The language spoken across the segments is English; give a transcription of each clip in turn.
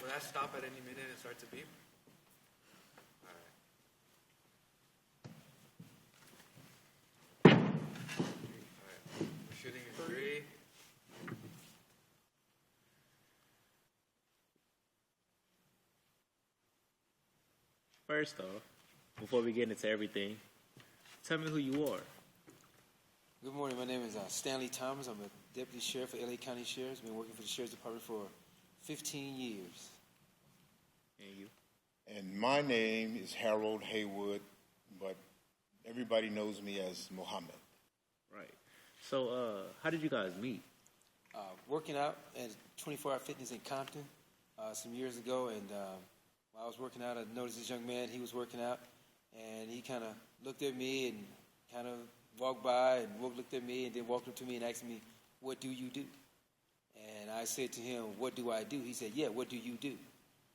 that stop at any minute and start to beep? All right. All right. We're shooting in 3. First off, before we get into everything, tell me who you are. Good morning. My name is Stanley Thomas. I'm a deputy sheriff for LA County Sheriff's. Been working for the Sheriff's Department for 15 years. And you? And my name is Harold Haywood, but everybody knows me as Muhammad. Right. So, how did you guys meet? Working out at 24 Hour Fitness in Compton some years ago, and while I was working out, I noticed this young man. He was working out, and he kind of looked at me and kind of walked by and looked at me and then walked up to me and asked me, "What do you do?" And I said to him, "What do I do?" He said, "Yeah, what do you do?"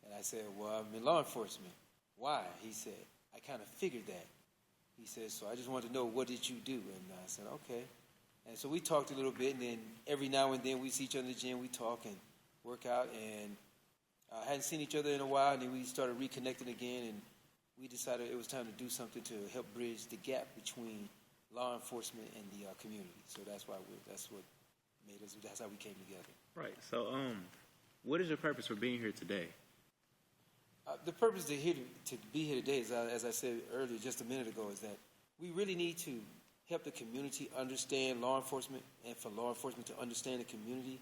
And I said, "Well, I'm in law enforcement." "Why?" He said, "I kind of figured that." He said, "So I just wanted to know, what did you do?" And I said, "Okay." And so we talked a little bit, and then every now and then we see each other in the gym, we talk and work out, and hadn't seen each other in a while, and then we started reconnecting again, and we decided it was time to do something to help bridge the gap between law enforcement and the community. So that's what made us. That's how we came together. Right. So, what is your purpose for being here today? The purpose to be here today is, as I said earlier, just a minute ago, is that we really need to help the community understand law enforcement, and for law enforcement to understand the community,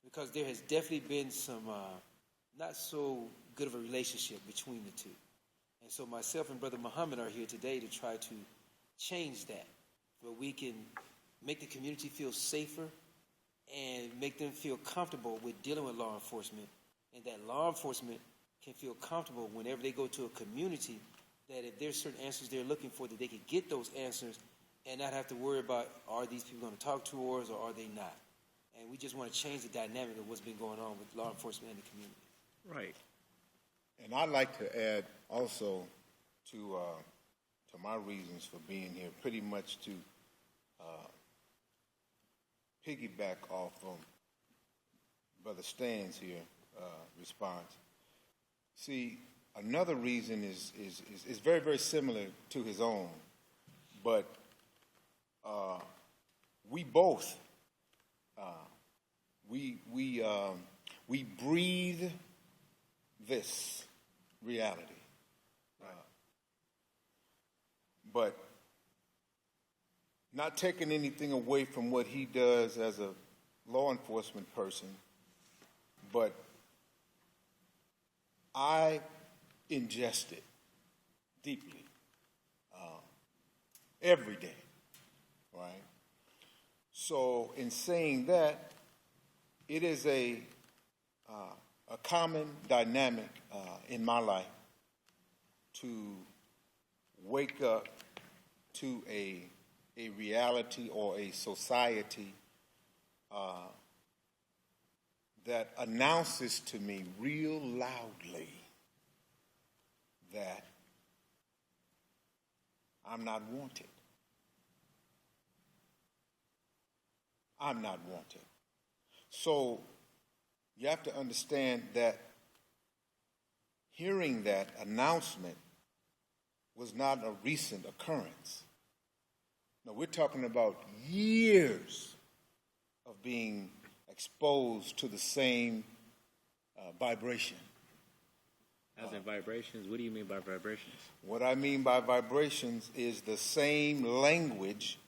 because there has definitely been some not so good of a relationship between the two. And so myself and Brother Muhammad are here today to try to change that, where we can make the community feel safer and make them feel comfortable with dealing with law enforcement, and that law enforcement can feel comfortable whenever they go to a community, that if there's certain answers they're looking for, that they can get those answers and not have to worry about, are these people going to talk to us or are they not? And we just want to change the dynamic of what's been going on with law enforcement and the community. Right. And I'd like to add also to my reasons for being here, pretty much to piggyback off Brother Stan's here response. See, another reason is very, very similar to his own, but we both we breathe this reality, but not taking anything away from what he does as a law enforcement person, but I ingest it deeply every day, right? So in saying that, it is a common dynamic in my life to wake up to a reality or a society that announces to me real loudly that I'm not wanted. I'm not wanted. So you have to understand that hearing that announcement was not a recent occurrence. No, we're talking about years of being exposed to the same vibration. As in vibrations? What do you mean by vibrations? What I mean by vibrations is the same language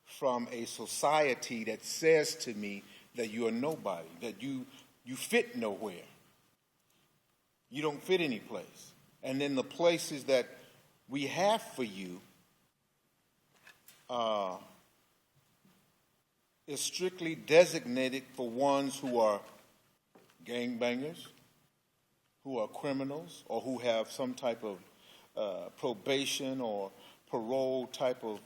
from a society that says to me that you are nobody, that you fit nowhere. You don't fit any place. And then the places that we have for you is strictly designated for ones who are gangbangers, who are criminals, or who have some type of probation or parole type of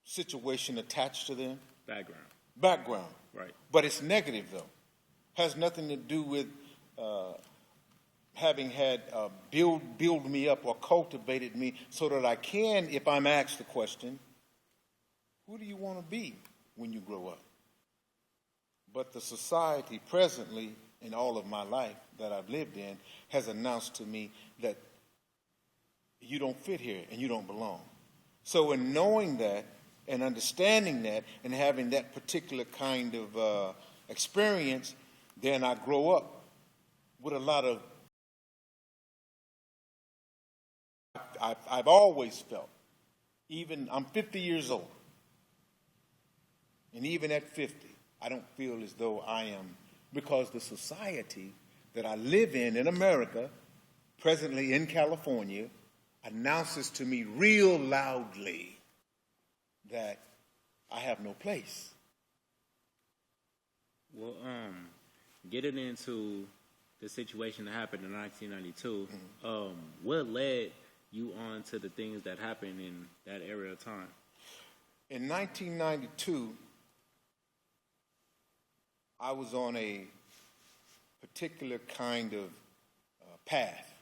situation attached to them. Background. Right. But it's negative, though. Has nothing to do with having had build me up or cultivated me so that I can, if I'm asked the question, who do you want to be when you grow up? But the society presently in all of my life that I've lived in has announced to me that you don't fit here and you don't belong. So in knowing that and understanding that and having that particular kind of experience, then I grow up with a lot of, I've always felt, even I'm 50 years old, and even at 50, I don't feel as though I am, because the society that I live in America, presently in California, announces to me real loudly that I have no place. Well, getting into the situation that happened in 1992, what led you on to the things that happened in that area of time? In 1992, I was on a particular kind of path.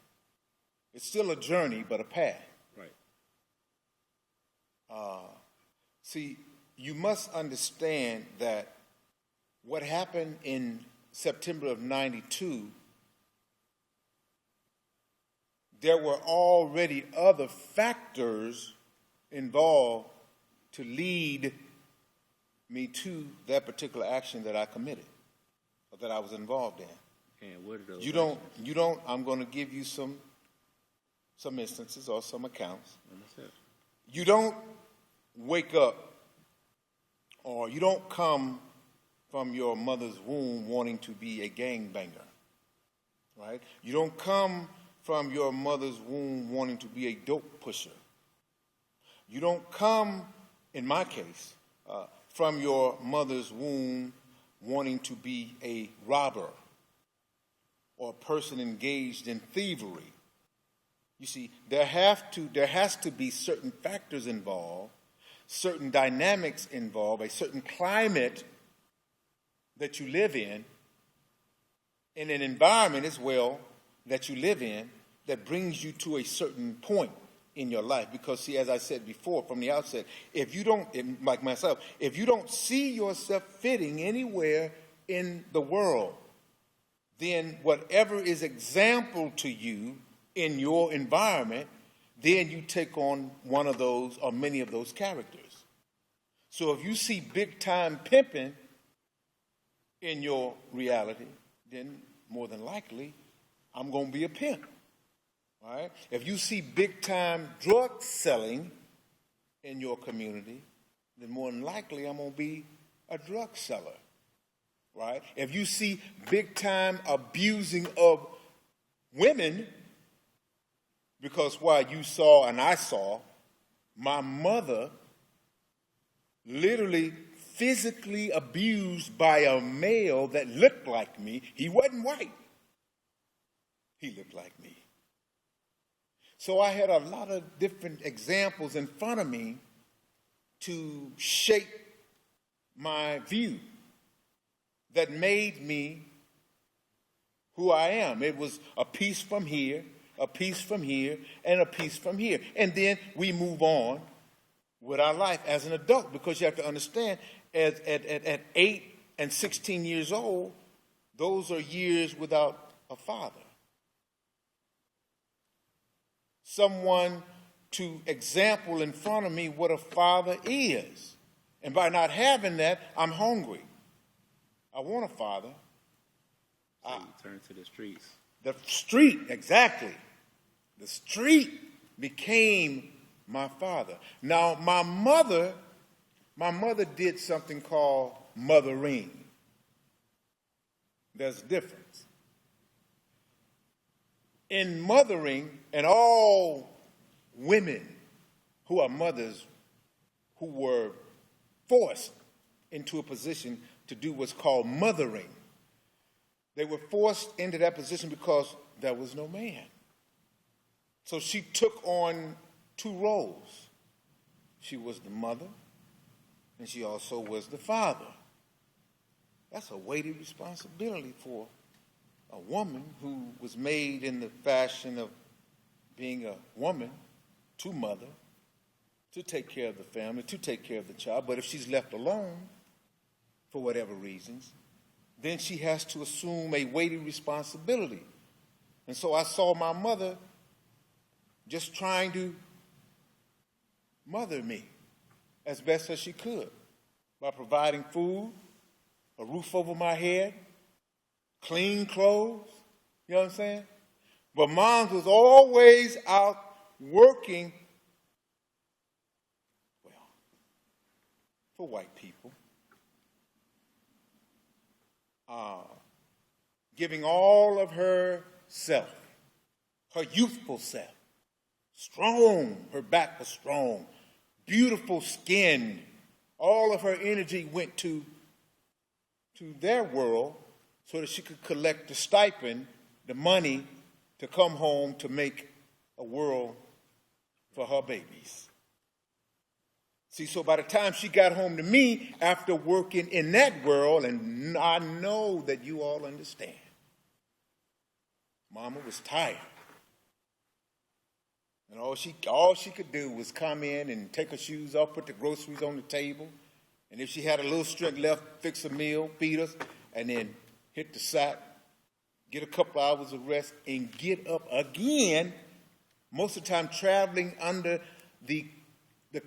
It's still a journey, but a path. Right. See, you must understand that what happened in September of 92, there were already other factors involved to lead me to that particular action that I committed, or that I was involved in. And what are those? You don't, I'm going to give you some instances or some accounts. You don't wake up, or you don't come from your mother's womb wanting to be a gangbanger, right? You don't come from your mother's womb wanting to be a dope pusher. You don't come, in my case, from your mother's womb wanting to be a robber or a person engaged in thievery. You see, there has to be certain factors involved, certain dynamics involved, a certain climate that you live in an environment as well that you live in that brings you to a certain point in your life. Because, see, as I said before from the outset, if you don't, like myself, if you don't see yourself fitting anywhere in the world, then whatever is example to you in your environment, then you take on one of those or many of those characters. So if you see big time pimping in your reality, then more than likely I'm going to be a pimp. All right? If you see big time drug selling in your community, then more than likely I'm going to be a drug seller. Right? If you see big time abusing of women, because while you saw and I saw my mother literally physically abused by a male that looked like me. He wasn't white. He looked like me. So I had a lot of different examples in front of me to shape my view that made me who I am. It was a piece from here, a piece from here, and a piece from here. And then we move on with our life as an adult, because you have to understand, at 8 and 16 years old, those are years without a father. Someone to example in front of me what a father is. And by not having that, I'm hungry. I want a father. So you turn to the streets. The street, exactly. The street became my father. Now, my mother did something called mothering. There's a difference. In mothering, and all women who are mothers who were forced into a position to do what's called mothering, they were forced into that position because there was no man. So she took on two roles. She was the mother, and she also was the father. That's a weighty responsibility for a woman who was made in the fashion of being a woman to mother, to take care of the family, to take care of the child. But if she's left alone, for whatever reasons, then she has to assume a weighty responsibility. And so I saw my mother just trying to mother me as best as she could by providing food, a roof over my head, clean clothes, you know what I'm saying? But Mom was always out working, well, for white people, giving all of her self, her youthful self, strong, her back was strong, beautiful skin, all of her energy went to their world so that she could collect the stipend, the money to come home to make a world for her babies. See, so by the time she got home to me after working in that world, and I know that you all understand, Mama was tired. And all she could do was come in and take her shoes off, put the groceries on the table, and if she had a little strength left, fix a meal, feed us, and then hit the sack, get a couple hours of rest, and get up again, most of the time traveling under the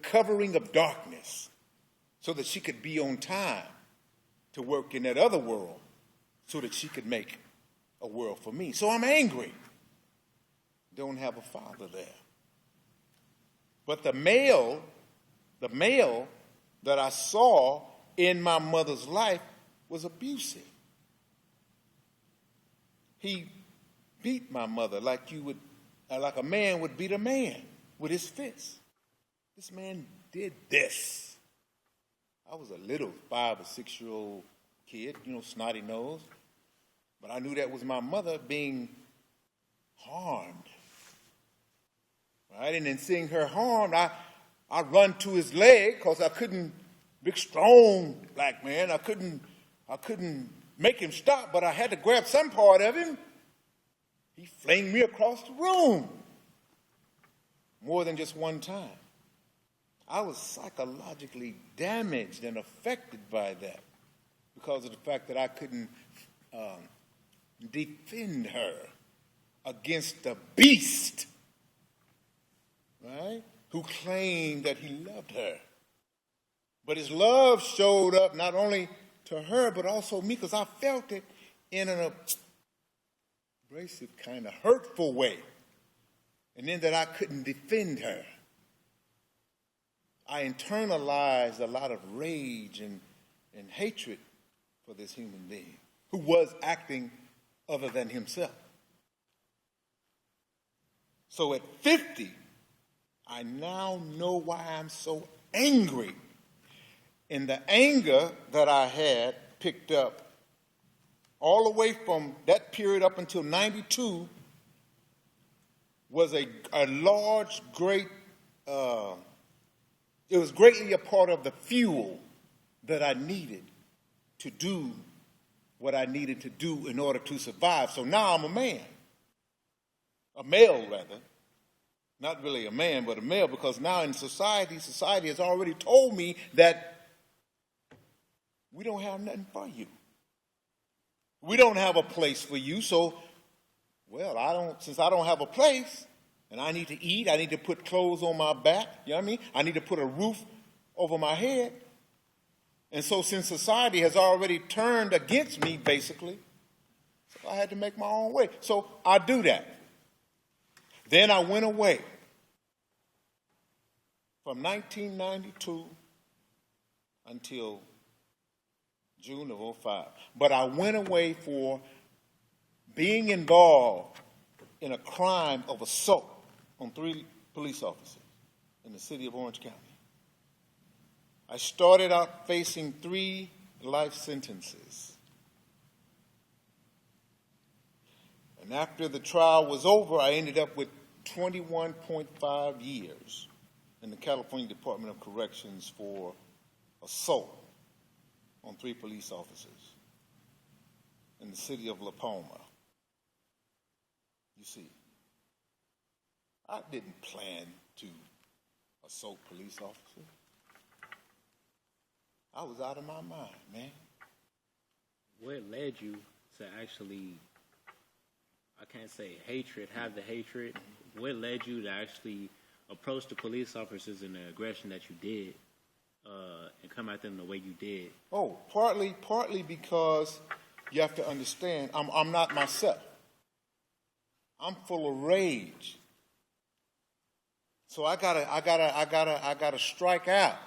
covering of darkness so that she could be on time to work in that other world so that she could make a world for me. So I'm angry. Don't have a father there. But the male that I saw in my mother's life was abusive. He beat my mother like a man would beat a man with his fist. This man did this. I was a little 5 or 6 year old kid, snotty nose. But I knew that was my mother being harmed. Right? And in seeing her harmed, I run to his leg because I couldn't, big strong black man, I couldn't make him stop, but I had to grab some part of him. He flinged me across the room more than just one time. I was psychologically damaged and affected by that because of the fact that I couldn't defend her against the beast, right, who claimed that he loved her. But his love showed up not only to her, but also me, because I felt it in an abrasive, kind of hurtful way. And then that I couldn't defend her. I internalized a lot of rage and hatred for this human being who was acting other than himself. So at 50, I now know why I'm so angry. And the anger that I had picked up all the way from that period up until 92 was a large, great, it was greatly a part of the fuel that I needed to do what I needed to do in order to survive. So now I'm a man, a male rather, not really a man, but a male, because now in society has already told me that we don't have nothing for you. We don't have a place for you, so, since I don't have a place, and I need to eat, I need to put clothes on my back, you know what I mean? I need to put a roof over my head. And so since society has already turned against me, basically, so I had to make my own way. So I do that. Then I went away from 1992 until June of 2005. But I went away for being involved in a crime of assault on 3 police officers in the city of Orange County. I started out facing 3 life sentences. And after the trial was over, I ended up with 21.5 years in the California Department of Corrections for assault on 3 police officers in the city of La Palma. You see, I didn't plan to assault police officers. I was out of my mind, man. what led you to actually, I can't say hatred, have the hatred? What led you to actually approach the police officers in the aggression that you did, and come at them the way you did? Oh, partly because you have to understand, I'm not myself. I'm full of rage. So I gotta strike out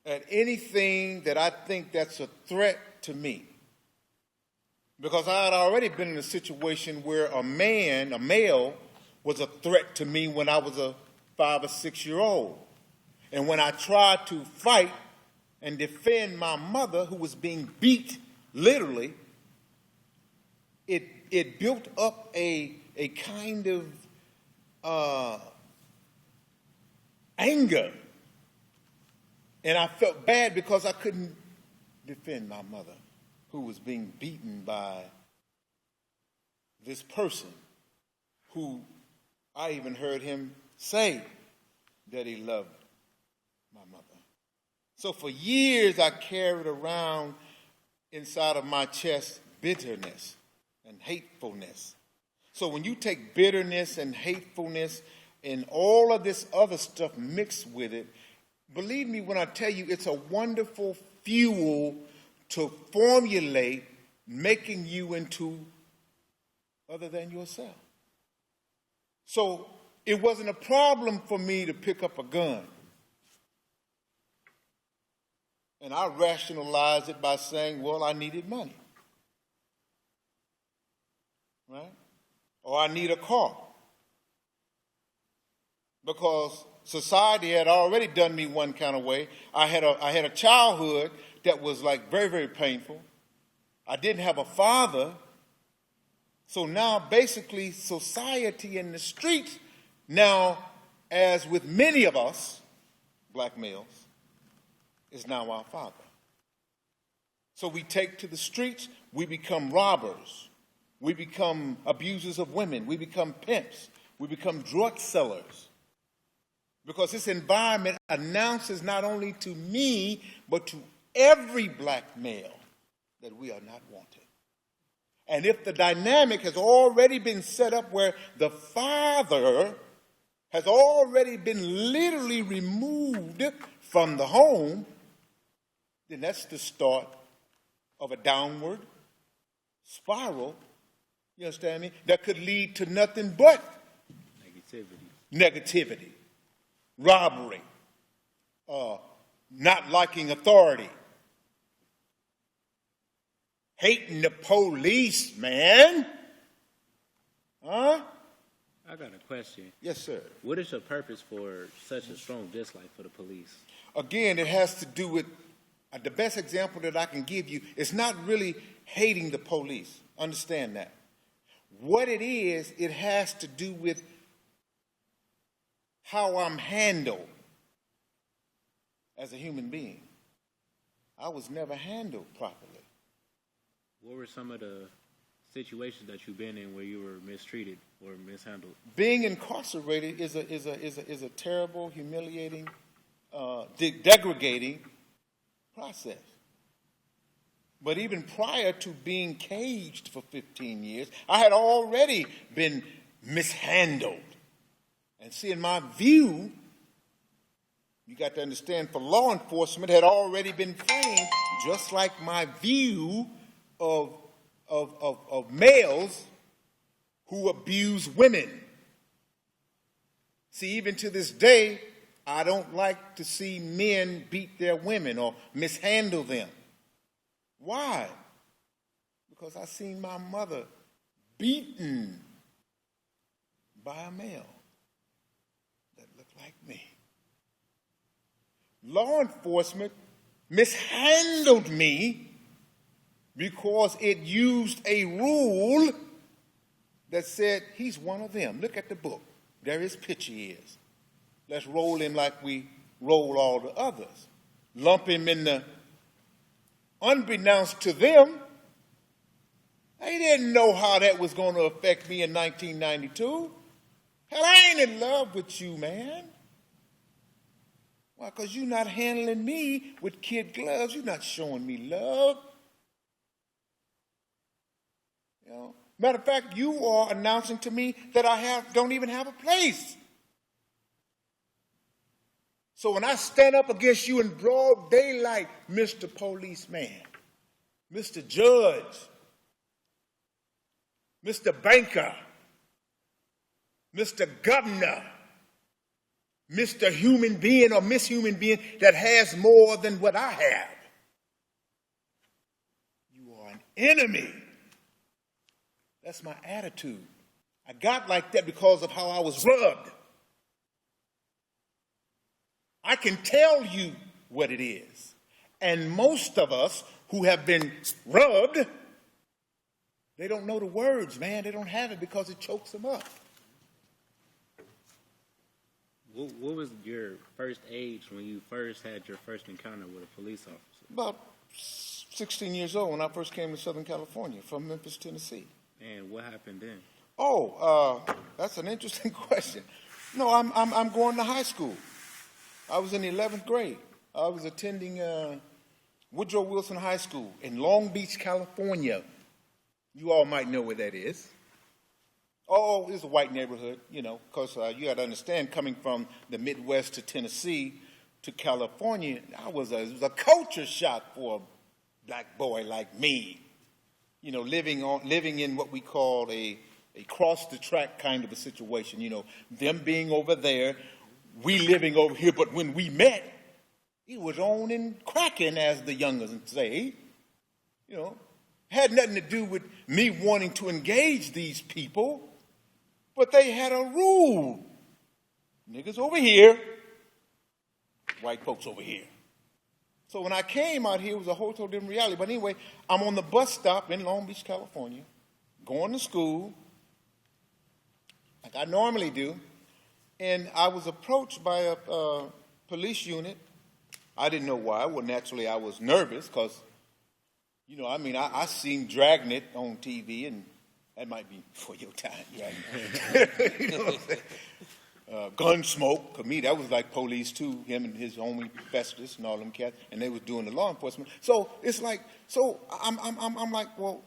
at anything that I think that's a threat to me. Because I had already been in a situation where a male, was a threat to me when I was a 5 or 6 year old. And when I tried to fight and defend my mother, who was being beat, literally, it built up a kind of anger. And I felt bad because I couldn't defend my mother, who was being beaten by this person who I even heard him say that he loved my mother. So for years I carried around inside of my chest bitterness and hatefulness. So when you take bitterness and hatefulness and all of this other stuff mixed with it, believe me when I tell you it's a wonderful fuel to formulate making you into other than yourself. So it wasn't a problem for me to pick up a gun. And I rationalized it by saying, well, I needed money. Right? Or I need a car. Because society had already done me one kind of way. I had a childhood that was like very, very painful. I didn't have a father. So now basically society in the streets now, as with many of us, black males, is now our father. So we take to the streets, we become robbers. We become abusers of women. We become pimps. We become drug sellers. Because this environment announces not only to me, but to every black male that we are not wanted. And if the dynamic has already been set up where the father has already been literally removed from the home, then that's the start of a downward spiral, you understand me, that could lead to nothing but negativity, robbery, not liking authority, hating the police, man. Huh? I got a question. Yes, sir. What is your purpose for such a strong dislike for the police? Again, it has to do with, the best example that I can give you is not really hating the police. Understand that. What it is, it has to do with how I'm handled as a human being. I was never handled properly. What were some of the situations that you've been in where you were mistreated or mishandled? Being incarcerated is a terrible, humiliating, degrading process. But even prior to being caged for 15 years, I had already been mishandled. And see, in my view, you got to understand, for law enforcement had already been framed, just like my view of males who abuse women. See, even to this day, I don't like to see men beat their women or mishandle them. Why? Because I seen my mother beaten by a male that looked like me. Law enforcement mishandled me because it used a rule that said he's one of them. Look at the book. There his picture is. Let's roll him like we roll all the others. Lump him in the, unbeknownst to them, they didn't know how that was going to affect me in 1992. Hell, I ain't in love with you, man. Why? Because you're not handling me with kid gloves. You're not showing me love. You know? Matter of fact, you are announcing to me that I don't even have a place. So when I stand up against you in broad daylight, Mr. Policeman, Mr. Judge, Mr. Banker, Mr. Governor, Mr. Human Being or Miss Human Being that has more than what I have, you are an enemy. That's my attitude. I got like that because of how I was rubbed. I can tell you what it is. And most of us who have been rubbed, they don't know the words, man. They don't have it because it chokes them up. What was your first age when you first had your first encounter with a police officer? About 16 years old when I first came to Southern California from Memphis, Tennessee. And what happened then? Oh, that's an interesting question. No, I'm going to high school. I was in the 11th grade. I was attending Woodrow Wilson High School in Long Beach, California. You all might know where that is. Oh, it's a white neighborhood, you know, because you got to understand, coming from the Midwest to Tennessee to California, it was a culture shock for a black boy like me. You know, living in what we call a cross the track kind of a situation. You know, them being over there, we living over here. But when we met, it was on and cracking, as the youngers say. You know, had nothing to do with me wanting to engage these people, but they had a rule: niggas over here, white folks over here. So when I came out here, it was a whole totally different reality. But anyway, I'm on the bus stop in Long Beach, California, going to school, like I normally do, and I was approached by a police unit. I didn't know why. Well, naturally, I was nervous because, you know, I mean, I seen Dragnet on TV, and that might be before your time, right? You know what I'm saying? Gunsmoke, to me, that was like police too, him and his homie Festus and all them cats, and they was doing the law enforcement. So it's like, so I'm like, well,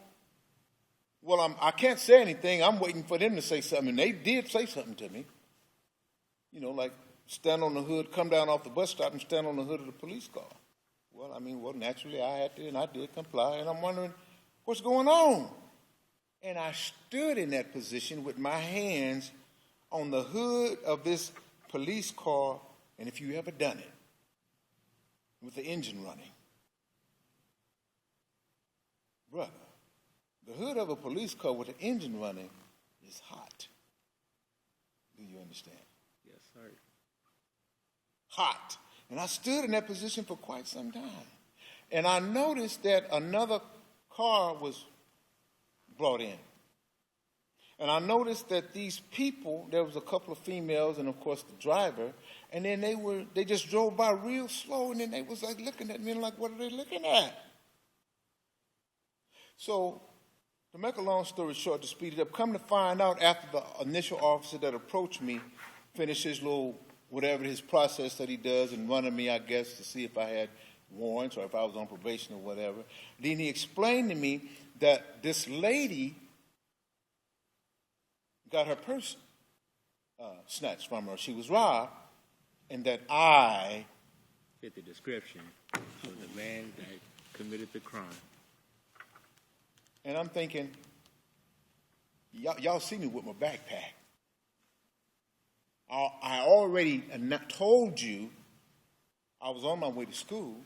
I can't say anything. I'm waiting for them to say something, and they did say something to me. You know, like stand on the hood, come down off the bus stop and stand on the hood of the police car. Well, I mean, naturally I had to, and I did comply, and I'm wondering what's going on. And I stood in that position with my hands on the hood of this police car, and if you ever done it, with the engine running. Brother, the hood of a police car with the engine running is hot. Do you understand? Yes, sir. Hot. And I stood in that position for quite some time. And I noticed that another car was brought in. And I noticed that these people, there was a couple of females and, of course, the driver, and then they just drove by real slow, and then they was like looking at me and like, what are they looking at? So to make a long story short, to speed it up, come to find out after the initial officer that approached me finished his little, whatever his process that he does and running me, I guess, to see if I had warrants or if I was on probation or whatever, then he explained to me that this lady got her purse snatched from her. She was robbed, and that I Fit the description of the man that committed the crime. And I'm thinking, y'all see me with my backpack. I already told you I was on my way to school,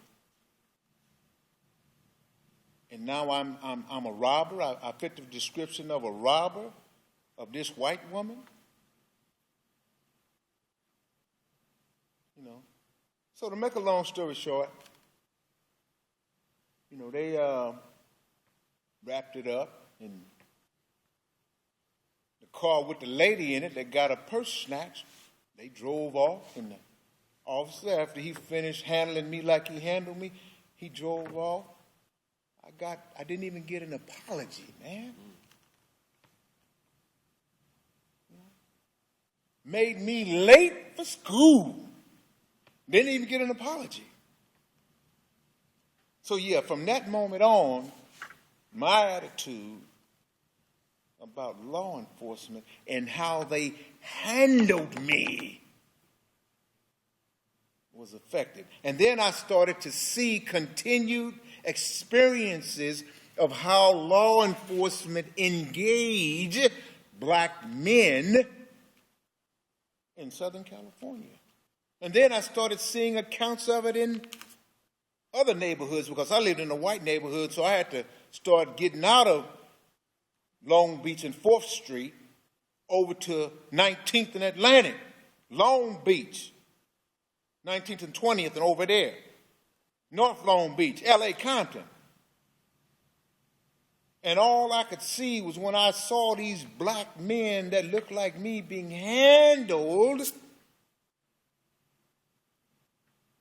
and now I'm a robber. I fit the description of a robber of this white woman. You know. So to make a long story short, you know, they wrapped it up in the car with the lady in it that got her purse snatched. They drove off, and the officer, after he finished handling me like he handled me, he drove off. I didn't even get an apology, man. Made me late for school. Didn't even get an apology. So yeah, from that moment on, my attitude about law enforcement and how they handled me was affected. And then I started to see continued experiences of how law enforcement engage black men in Southern California. And then I started seeing accounts of it in other neighborhoods because I lived in a white neighborhood, so I had to start getting out of Long Beach and 4th Street over to 19th and Atlantic, Long Beach, 19th and 20th and over there, North Long Beach, L.A. Compton. And all I could see was when I saw these black men that looked like me being handled,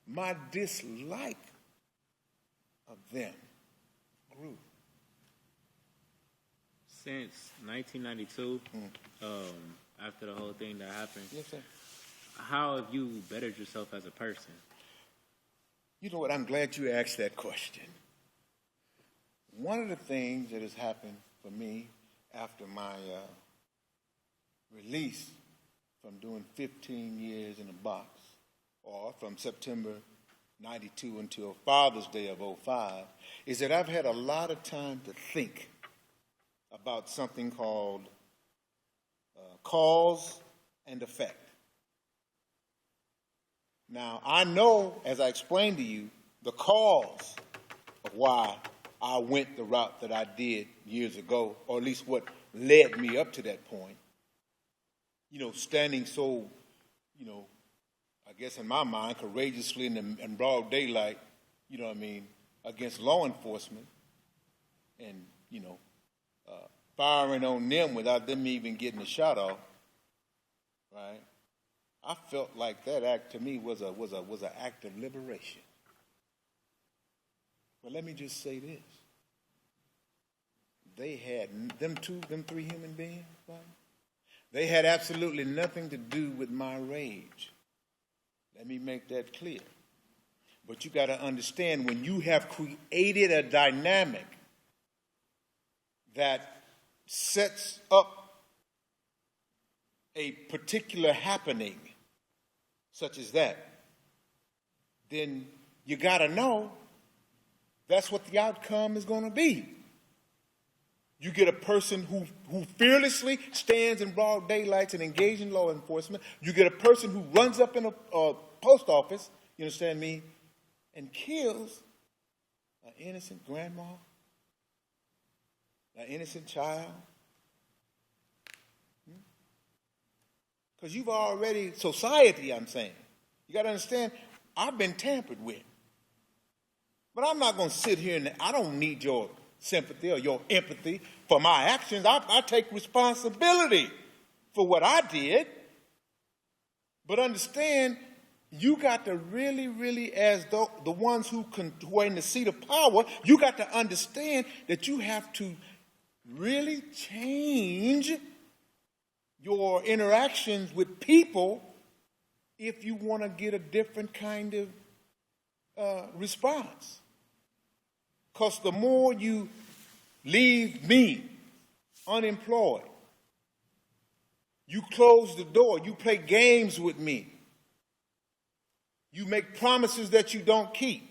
my dislike of them grew. Since 1992, after the whole thing that happened, Yes, sir. how have you bettered yourself as a person? You know what? I'm glad you asked that question. One of the things that has happened for me after my release from doing 15 years in a box, or from September 92 until Father's Day of 05, is that I've had a lot of time to think about something called cause and effect. Now, I know, as I explained to you, the cause of why I went the route that I did years ago, or at least what led me up to that point. You know, standing so, I guess in my mind, courageously in broad daylight, against law enforcement and, firing on them without them even getting a shot off, right? I felt like that act to me was an act of liberation. But let me just say this. They had, them three human beings, right? They had absolutely nothing to do with my rage. Let me make that clear. But you got to understand, when you have created a dynamic that sets up a particular happening such as that, then you got to know that's what the outcome is going to be. You get a person who fearlessly stands in broad daylight and engages in law enforcement. You get a person who runs up in a post office, you understand me, and kills an innocent grandma, an innocent child. Because you've already, society, I'm saying, you got to understand, I've been tampered with. But I'm not going to sit here and, I don't need your sympathy or your empathy for my actions. I take responsibility for what I did. But understand, you got to really, really, as though the ones who are in the seat of power, you got to understand that you have to really change your interactions with people if you want to get a different kind of response. Because the more you leave me unemployed, you close the door, you play games with me, you make promises that you don't keep,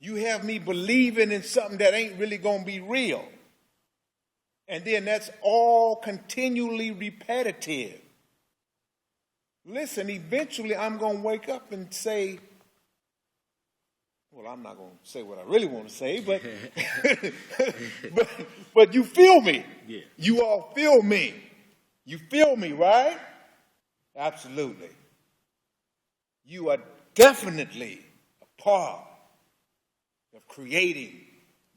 you have me believing in something that ain't really going to be real, and then that's all continually repetitive. Listen, eventually I'm going to wake up and say, well, I'm not going to say what I really want to say, but but you feel me. Yeah. You all feel me. You feel me, right? Absolutely. You are definitely a part of creating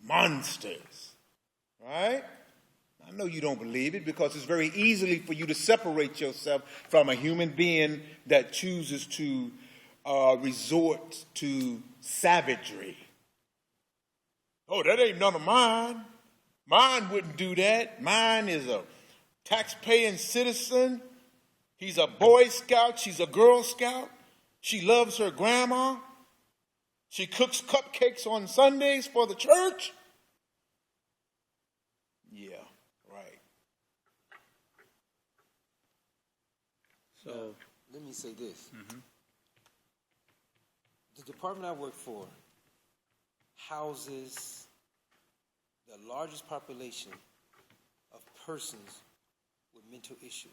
monsters, right? I know you don't believe it because it's very easy for you to separate yourself from a human being that chooses to resort to savagery. Oh, that ain't none of mine. Mine wouldn't do that. Mine is a tax-paying citizen. He's a Boy Scout. She's a Girl Scout. She loves her grandma. She cooks cupcakes on Sundays for the church. Yeah, right. So, Let me say this. The department I work for houses the largest population of persons with mental issues.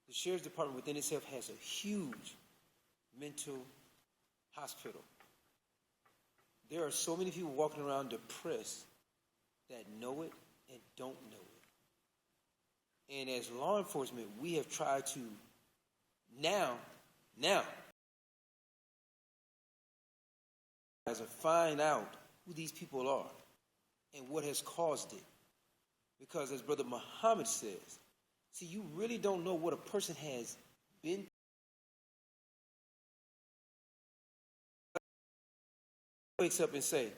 The sheriff's department within itself has a huge mental hospital. There are so many people walking around depressed that know it and don't know it. And as law enforcement, we have tried to now, as to find out who these people are and what has caused it. Because as Brother Muhammad says, see, you really don't know what a person has been. Wakes up and say,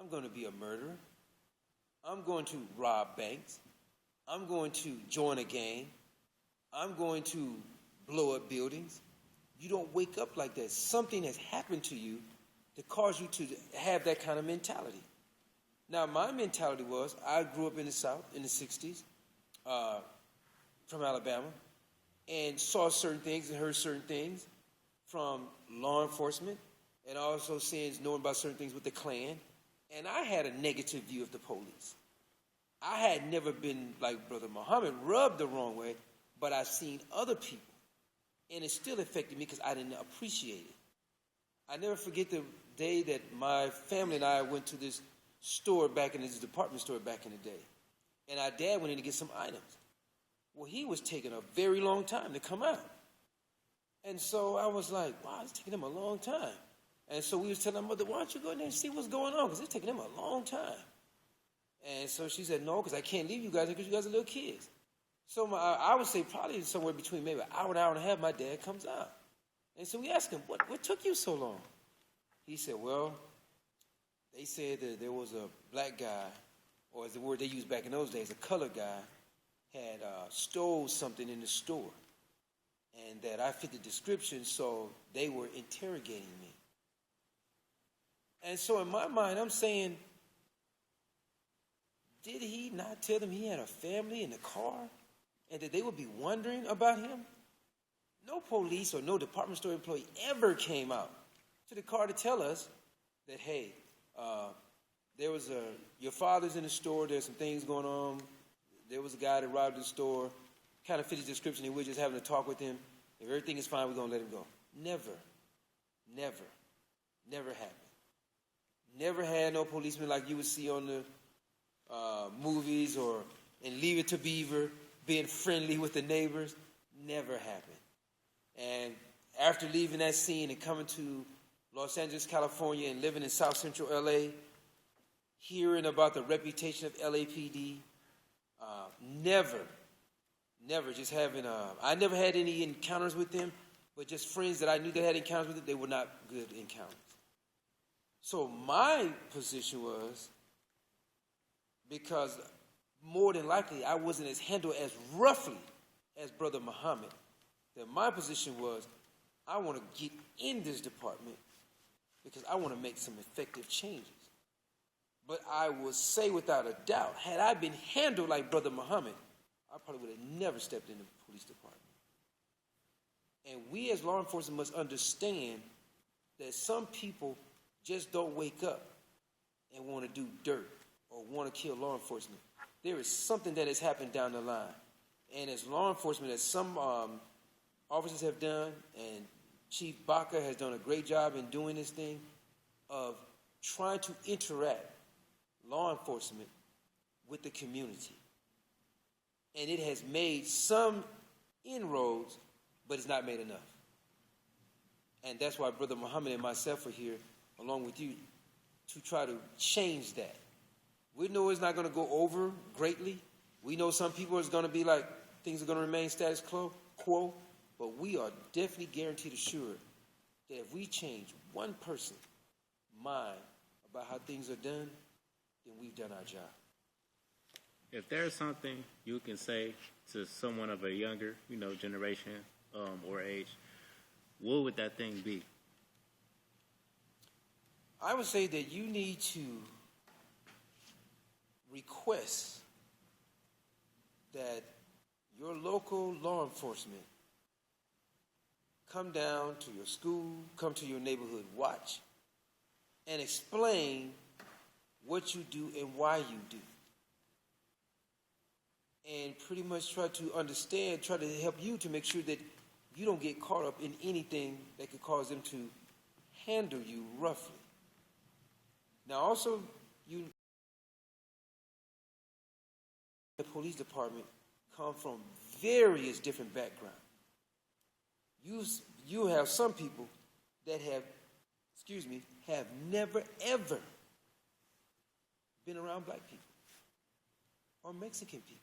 I'm going to be a murderer. I'm going to rob banks. I'm going to join a gang. I'm going to blow up buildings. You don't wake up like that. Something has happened to you that caused you to have that kind of mentality. Now, my mentality was, I grew up in the South in the 60s, from Alabama, and saw certain things and heard certain things from law enforcement, and also knowing about certain things with the Klan. And I had a negative view of the police. I had never been, like Brother Muhammad, rubbed the wrong way, but I've seen other people. And it still affected me because I didn't appreciate it. I never forget the day that my family and I went to this store this department store back in the day. And our dad went in to get some items. Well, he was taking a very long time to come out. And so I was like, wow, it's taking him a long time. And so we was telling my mother, why don't you go in there and see what's going on? Because it's taking him a long time. And so she said, no, because I can't leave you guys because you guys are little kids. So I would say probably somewhere between maybe an hour and a half, my dad comes out. And so we asked him, what took you so long? He said, well, they said that there was a black guy, or as the word they used back in those days, a colored guy, had stole something in the store. And that I fit the description, so they were interrogating me. And so in my mind, I'm saying, did he not tell them he had a family in the car and that they would be wondering about him? No police or no department store employee ever came out to the car to tell us that, hey, your father's in the store, there's some things going on. There was a guy that robbed the store, kind of fit his description, and we're just having a talk with him. If everything is fine, we're going to let him go. Never happened. Never had no policeman like you would see on the movies or in Leave It to Beaver being friendly with the neighbors. Never happened. And after leaving that scene and coming to Los Angeles, California, and living in South Central LA, hearing about the reputation of LAPD, never just having, I never had any encounters with them, but just friends that I knew that had encounters with them, they were not good encounters. So my position was, because more than likely I wasn't as handled as roughly as Brother Muhammad, that my position was, I want to get in this department because I want to make some effective changes. But I will say without a doubt, had I been handled like Brother Muhammad, I probably would have never stepped in the police department. And we as law enforcement must understand that some people just don't wake up and want to do dirt or want to kill law enforcement. There is something that has happened down the line. And as law enforcement, as some officers have done, and Chief Baca has done a great job in doing this thing, of trying to interact law enforcement with the community. And it has made some inroads, but it's not made enough. And that's why Brother Muhammad and myself are here, along with you, to try to change that. We know it's not going to go over greatly. We know some people is going to be like, things are going to remain status quo, but we are definitely guaranteed assured that if we change one person's mind about how things are done, then we've done our job. if there's something you can say to someone of a younger, generation or age, what would that thing be? I would say that you need to request that your local law enforcement come down to your school, come to your neighborhood watch, and explain what you do and why you do. And pretty much try to understand, try to help you to make sure that you don't get caught up in anything that could cause them to handle you roughly. Now also, the police department come from various different backgrounds. You have some people that have never ever been around black people or Mexican people.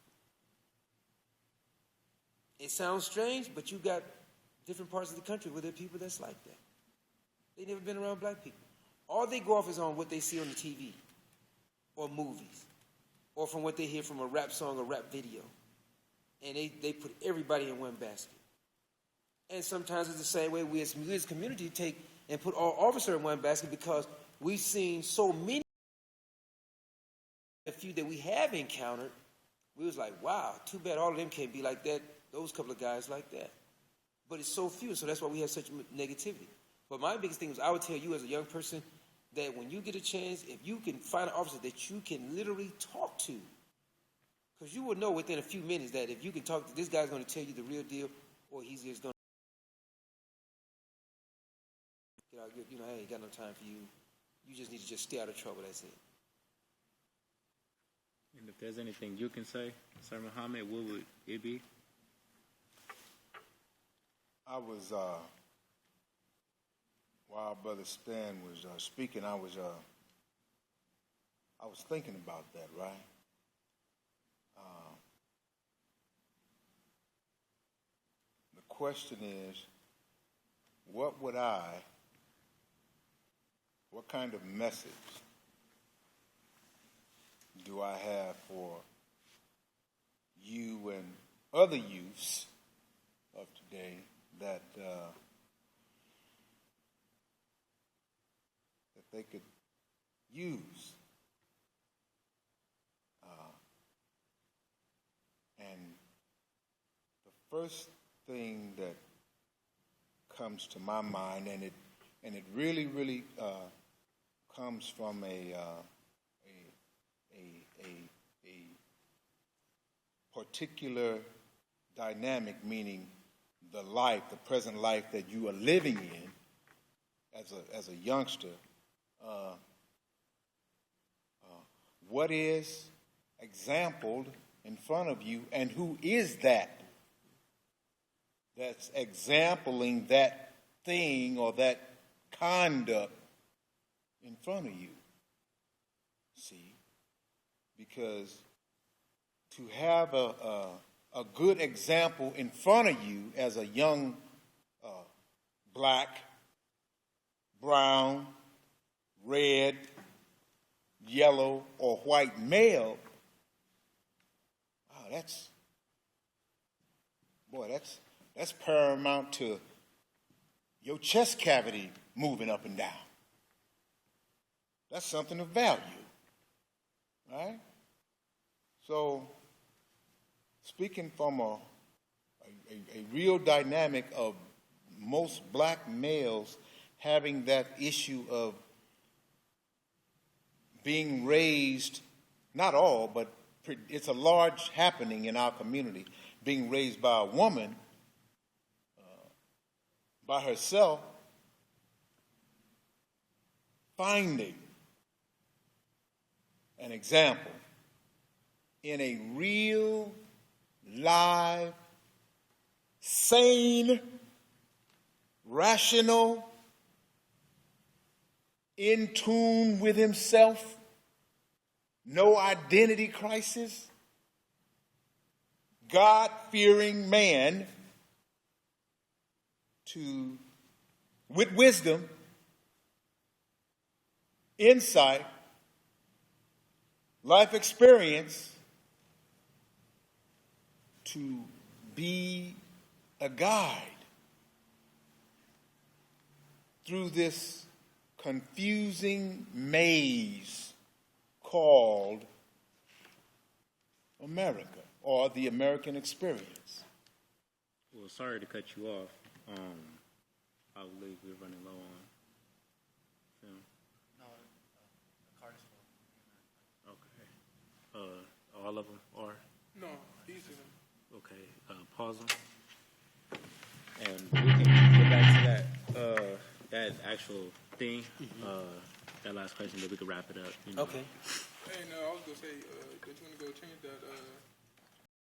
It sounds strange, but you got different parts of the country where there are people that's like that. They never been around black people. All they go off is on what they see on the TV or movies or from what they hear from a rap song or rap video. And they put everybody in one basket. And sometimes it's the same way we as a community take and put all officers in one basket because we've seen so many, a few that we have encountered, we was like, wow, too bad all of them can't be like that, those couple of guys like that. But it's so few, so that's why we have such negativity. But my biggest thing is I would tell you as a young person that when you get a chance, if you can find an officer that you can literally talk to, because you will know within a few minutes that if you can talk to this guy's going to tell you the real deal or he's just going to, I ain't got no time for you. You just need to just stay out of trouble, that's it. And if there's anything you can say, Sir Muhammad, what would it be? I was, while Brother Stan was speaking, I was thinking about that, right? The question is, what kind of message do I have for you and other youths of today that they could use? And the first thing that comes to my mind, and it really comes from a particular dynamic, meaning the present life that you are living in as a youngster. What is exampled in front of you, and who is that's exempling that thing or that conduct in front of you? See, because to have a good example in front of you as a young black, brown, red, yellow, or white male, that's paramount to your chest cavity moving up and down. That's something of value, right? So, speaking from a real dynamic of most black males having that issue of being raised, not all, but it's a large happening in our community, being raised by a woman by herself, finding an example in a real, live, sane, rational, in tune with himself, no identity crisis, God-fearing man with wisdom, insight, life experience, to be a guide through this confusing maze called America or the American experience. Well, sorry to cut you off. I believe we're running low on film. No, the card is full. Okay. All of them are? No, easy them. Okay. Pause them. And we can get back to that actual thing, that last question, that we could wrap it up. You know. Okay. Hey, no, I was gonna say, don't you wanna go change that